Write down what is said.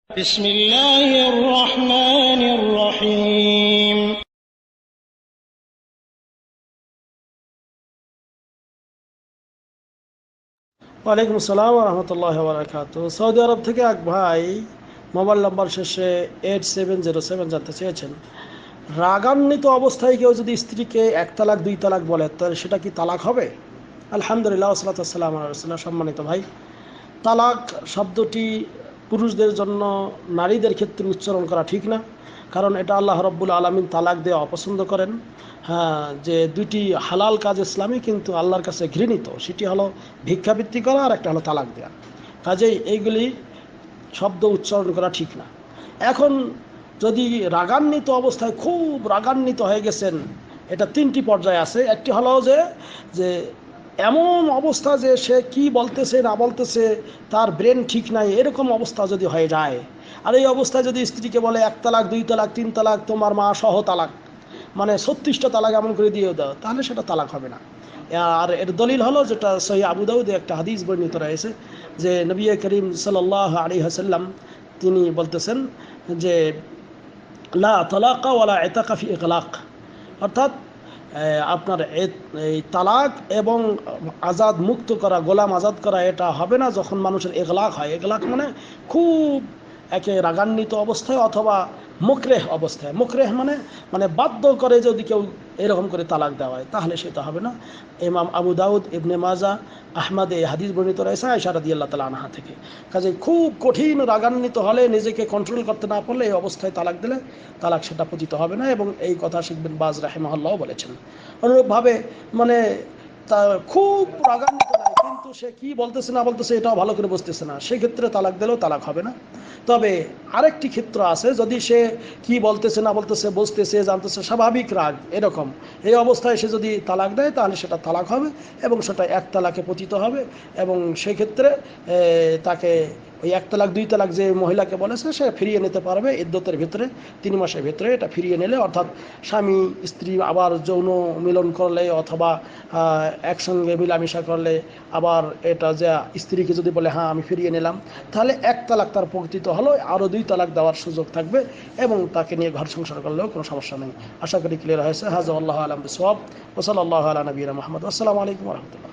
بسم الله الرحمن الرحيم ওয়ালাইকুম আসসালাম রহমতুল্লাহ বারাকাত। সৌদি আরব থেকে এক ভাই মোবাইল নাম্বার শেষে 8707 জানতে চেয়েছেন, রাগান্বিত অবস্থায় কেউ যদি স্ত্রীকে এক তালাক দুই তালাক বলে তাহলে সেটা কি তালাক হবে? আলহামদুলিল্লাহ ওয়াসসালাতু ওয়াসসালামু আলা রাসূলিল্লাহ। সম্মানিত ভাই, তালাক শব্দটি পুরুষদের জন্য নারীদের ক্ষেত্রে উচ্চারণ করা ঠিক না, কারণ এটা আল্লাহ রব্বুল আলমিন তালাক দেওয়া অপছন্দ করেন। হ্যাঁ, যে দুইটি হালাল কাজ ইসলামী কিন্তু আল্লাহর কাছে ঘৃণিত, সেটি হলো ভিক্ষাবৃত্তি করা আর একটা হলো তালাক দেওয়া। কাজেই এইগুলি শব্দ উচ্চারণ করা ঠিক না। এখন যদি রাগান্বিত অবস্থায় খুব রাগান্বিত হয়ে গেছেন, এটা তিনটি পর্যায়ে আছে। একটি হলো যে যে এমন অবস্থা যে সে কি বলতেছে না বলতেছে তার ব্রেন ঠিক নাই, এরকম অবস্থা যদি হয়ে যায়, আর এই অবস্থায় যদি স্ত্রীকে বলে এক তালাক দুই তালাক তিন তালাক তোমার মা সহ তালাক, মানে 36টা তালাক এমন করে দিয়ে দাও, তাহলে সেটা তালাক হবে না। আর এর দলিল হলো যেটা সহিহ আবু দাউদে একটা হাদিস বর্ণিত রয়েছে যে নবী করিম সাল্লাল্লাহু আলাইহি ওয়াসাল্লাম তিনি বলতেছেন যে লা তালাকা ওয়ালা ইতাকা ফি ইগলাক, অর্থাৎ আপনার এই তালাক এবং আজাদ মুক্ত করা, গোলাম আজাদ করা এটা হবে না যখন মানুষের ইগলাক হয়। ইগলাক মানে খুব একে রাগান্বিত অবস্থায় অথবা মুকরেহ অবস্থায়। মুকরেহ মানে মানে বাধ্য করে যদি কেউ এরকম করে তালাক দেওয়া হয় তাহলে সেটা হবে না। ইমাম আবু দাউদ, ইবনে মাজা, আহমদ এই হাদিস বর্ণিত রয়েছে আয়েশা রাদিয়াল্লাহু তাআলা আনহা থেকে। কাজে খুব কঠিন রাগান্বিত হলে, নিজেকে কন্ট্রোল করতে না পারলে এই অবস্থায় তালাক দিলে তালাক সেটা পতিত হবে না, এবং এই কথা শিখ বিন বাজ রাহিমাহুল্লাহ বলেছেন। অনুরূপভাবে মানে তা খুব রাগান্বিত নয়, কিন্তু সে কি বলতেছে না বলতেছে এটাও ভালো করে বুঝতেছে না, সেক্ষেত্রে তালাক দিলেও তালাক হবে না। তবে আরেকটি ক্ষেত্র আছে, যদি সে কি বলতেছে না বলতেছে বুঝতেছে জানতেছে, স্বাভাবিক রাগ এরকম, এই অবস্থায় সে যদি তালাক দেয় তাহলে সেটা তালাক হবে এবং সেটা এক তালাকে পতিত হবে। এবং সেক্ষেত্রে তাকে ওই এক তালাক দুই তালাক যে মহিলাকে বলেছে সে ফিরিয়ে নিতে পারবে ইদ্যতের ভিতরে, 3 মাসের ভিতরে এটা ফিরিয়ে নিলে, অর্থাৎ স্বামী স্ত্রী আবার যৌন মিলন করলে অথবা একসঙ্গে মিলামিশা করলে, আবার এটা যে স্ত্রীকে যদি বলে হ্যাঁ আমি ফিরিয়ে নিলাম, তাহলে এক তালাক তার পতিত হলো, আরও 2 তালাক দেওয়ার সুযোগ থাকবে এবং তাকে নিয়ে ঘর সংসার করলেও কোনো সমস্যা নেই। আশা করি ক্লিয়ার হয়েছে। হাযা আল্লাহু আ'লাম বিসওয়াব ওয়া সাল্লাল্লাহু আলা নবিয়িনা মুহাম্মদ। আসসালামু আলাইকুম ওয়া রাহমাতুল্লাহ।